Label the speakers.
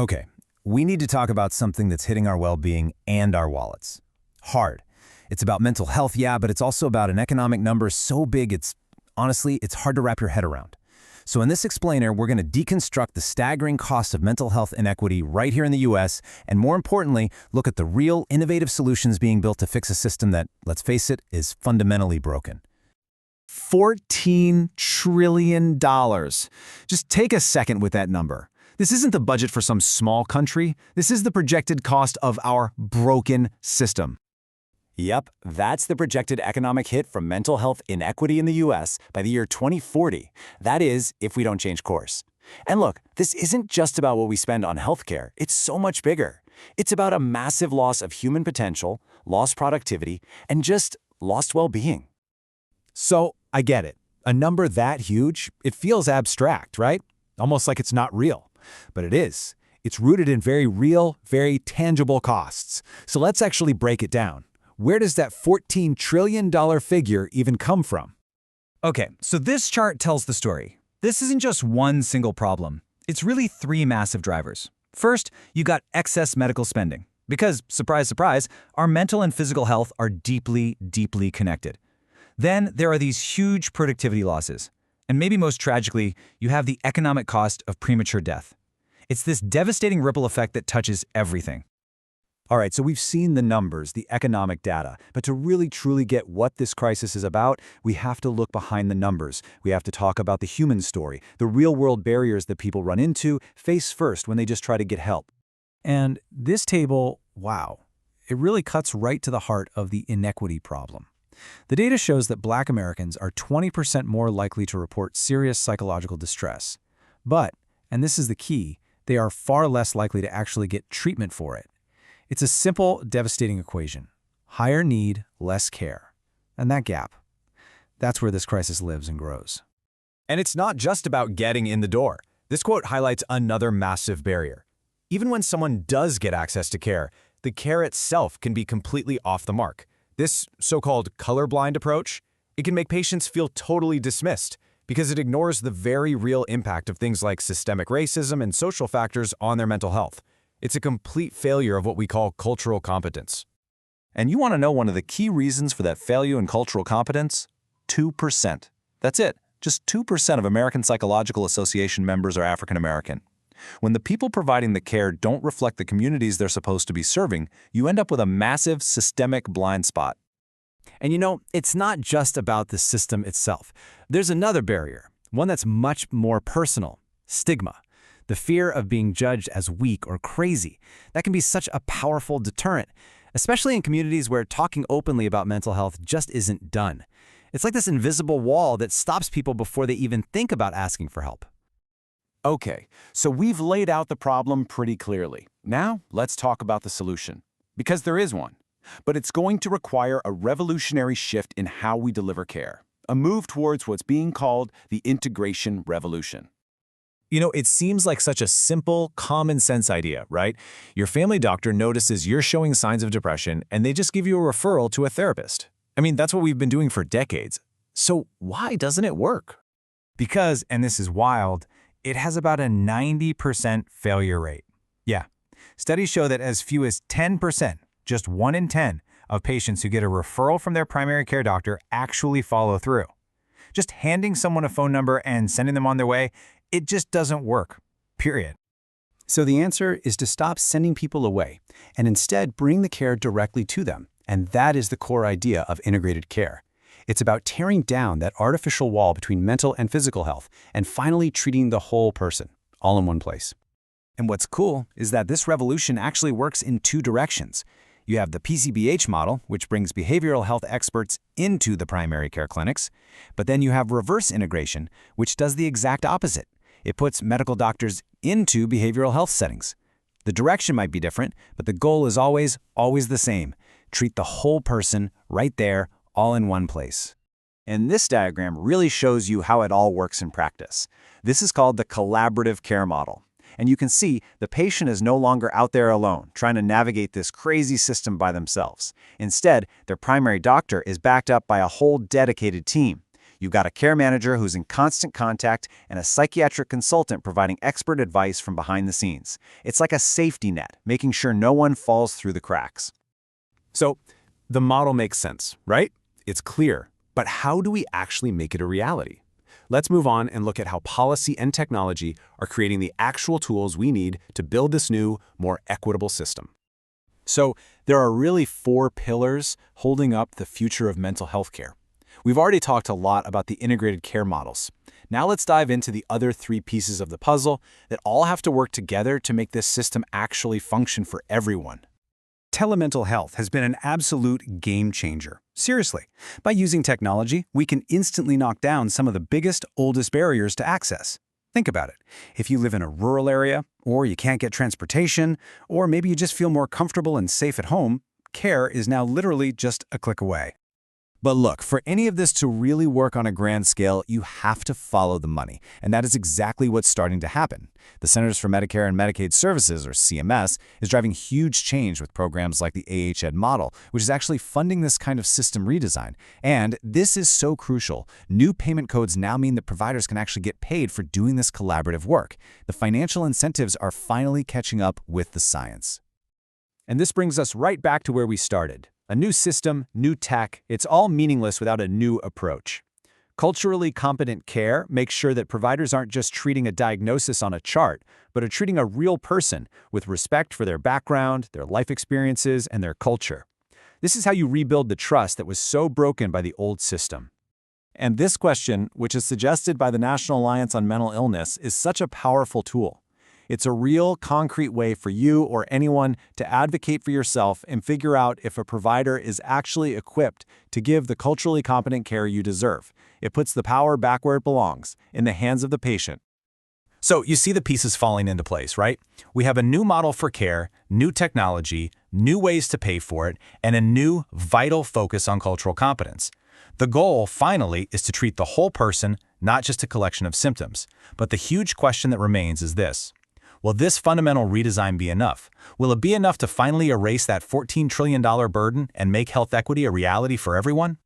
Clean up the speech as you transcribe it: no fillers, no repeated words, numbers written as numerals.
Speaker 1: Okay, we need to talk about something that's hitting our well-being and our wallets. Hard. It's about mental health, yeah, but it's also about an economic number so big honestly, it's hard to wrap your head around. So in this explainer, we're going to deconstruct the staggering cost of mental health inequity right here in the US, and more importantly, look at the real, innovative solutions being built to fix a system that, let's face it, is fundamentally broken.
Speaker 2: $14 trillion. Just take a second with that number. This isn't the budget for some small country. This is the projected cost of our broken system.
Speaker 3: Yep, that's the projected economic hit from mental health inequity in the US by the year 2040. That is, if we don't change course. And look, this isn't just about what we spend on healthcare. It's so much bigger. It's about a massive loss of human potential, lost productivity, and just lost well-being.
Speaker 2: So, I get it. A number that huge, it feels abstract, right? Almost like it's not real. But it is. It's rooted in very real, very tangible costs. So let's actually break it down. Where does that $14 trillion figure even come from?
Speaker 4: Okay, so this chart tells the story. This isn't just one single problem. It's really three massive drivers. First, you got excess medical spending. Because, surprise, surprise, our mental and physical health are deeply, deeply connected. Then there are these huge productivity losses. And maybe most tragically, you have the economic cost of premature death. It's this devastating ripple effect that touches everything.
Speaker 2: All right, so we've seen the numbers, the economic data, but to really truly get what this crisis is about, we have to look behind the numbers. We have to talk about the human story, the real-world barriers that people run into, face first when they just try to get help.
Speaker 1: And this table, wow, it really cuts right to the heart of the inequity problem. The data shows that Black Americans are 20% more likely to report serious psychological distress. But, and this is the key, they are far less likely to actually get treatment for it. It's a simple, devastating equation. Higher need, less care. And that gap, that's where this crisis lives and grows.
Speaker 3: And it's not just about getting in the door. This quote highlights another massive barrier. Even when someone does get access to care, the care itself can be completely off the mark. This so-called colorblind approach, it can make patients feel totally dismissed because it ignores the very real impact of things like systemic racism and social factors on their mental health. It's a complete failure of what we call cultural competence.
Speaker 5: And you want to know one of the key reasons for that failure in cultural competence? 2%. That's it. Just 2% of American Psychological Association members are African American. When the people providing the care don't reflect the communities they're supposed to be serving, you end up with a massive systemic blind spot.
Speaker 2: And you know, it's not just about the system itself. There's another barrier, one that's much more personal: stigma. The fear of being judged as weak or crazy. That can be such a powerful deterrent, especially in communities where talking openly about mental health just isn't done. It's like this invisible wall that stops people before they even think about asking for help.
Speaker 3: Okay, so we've laid out the problem pretty clearly. Now, let's talk about the solution. Because there is one. But it's going to require a revolutionary shift in how we deliver care. A move towards what's being called the integration revolution.
Speaker 5: You know, it seems like such a simple, common sense idea, right? Your family doctor notices you're showing signs of depression and they just give you a referral to a therapist. I mean, that's what we've been doing for decades. So why doesn't it work?
Speaker 1: Because, and this is wild, it has about a 90% failure rate. Yeah, studies show that as few as 10%, just 1 in 10, of patients who get a referral from their primary care doctor actually follow through. Just handing someone a phone number and sending them on their way, it just doesn't work, period.
Speaker 6: So the answer is to stop sending people away and instead bring the care directly to them. And that is the core idea of integrated care. It's about tearing down that artificial wall between mental and physical health and finally treating the whole person, all in one place.
Speaker 2: And what's cool is that this revolution actually works in two directions. You have the PCBH model, which brings behavioral health experts into the primary care clinics, but then you have reverse integration, which does the exact opposite. It puts medical doctors into behavioral health settings. The direction might be different, but the goal is always the same. Treat the whole person right there, all in one place.
Speaker 3: And this diagram really shows you how it all works in practice. This is called the collaborative care model. And you can see the patient is no longer out there alone, trying to navigate this crazy system by themselves. Instead, their primary doctor is backed up by a whole dedicated team.
Speaker 2: You've got a care manager who's in constant contact and a psychiatric consultant providing expert advice from behind the scenes. It's like a safety net, making sure no one falls through the cracks.
Speaker 3: So, the model makes sense, right? It's clear. But how do we actually make it a reality? Let's move on and look at how policy and technology are creating the actual tools we need to build this new, more equitable system.
Speaker 5: So, there are really 4 pillars holding up the future of mental health care. We've already talked a lot about the integrated care models. Now let's dive into the other 3 pieces of the puzzle that all have to work together to make this system actually function for everyone.
Speaker 6: Telemental health has been an absolute game changer. Seriously, by using technology, we can instantly knock down some of the biggest, oldest barriers to access. Think about it. If you live in a rural area, or you can't get transportation, or maybe you just feel more comfortable and safe at home, care is now literally just a click away.
Speaker 2: But look, for any of this to really work on a grand scale, you have to follow the money. And that is exactly what's starting to happen. The Centers for Medicare and Medicaid Services, or CMS, is driving huge change with programs like the AHED model, which is actually funding this kind of system redesign. And this is so crucial. New payment codes now mean that providers can actually get paid for doing this collaborative work. The financial incentives are finally catching up with the science.
Speaker 3: And this brings us right back to where we started. A new system, new tech, it's all meaningless without a new approach. Culturally competent care makes sure that providers aren't just treating a diagnosis on a chart, but are treating a real person with respect for their background, their life experiences, and their culture. This is how you rebuild the trust that was so broken by the old system.
Speaker 5: And this question, which is suggested by the National Alliance on Mental Illness, is such a powerful tool. It's a real, concrete way for you or anyone to advocate for yourself and figure out if a provider is actually equipped to give the culturally competent care you deserve. It puts the power back where it belongs, in the hands of the patient.
Speaker 3: So you see the pieces falling into place, right? We have a new model for care, new technology, new ways to pay for it, and a new, vital focus on cultural competence. The goal, finally, is to treat the whole person, not just a collection of symptoms. But the huge question that remains is this. Will this fundamental redesign be enough? Will it be enough to finally erase that $14 trillion burden and make health equity a reality for everyone?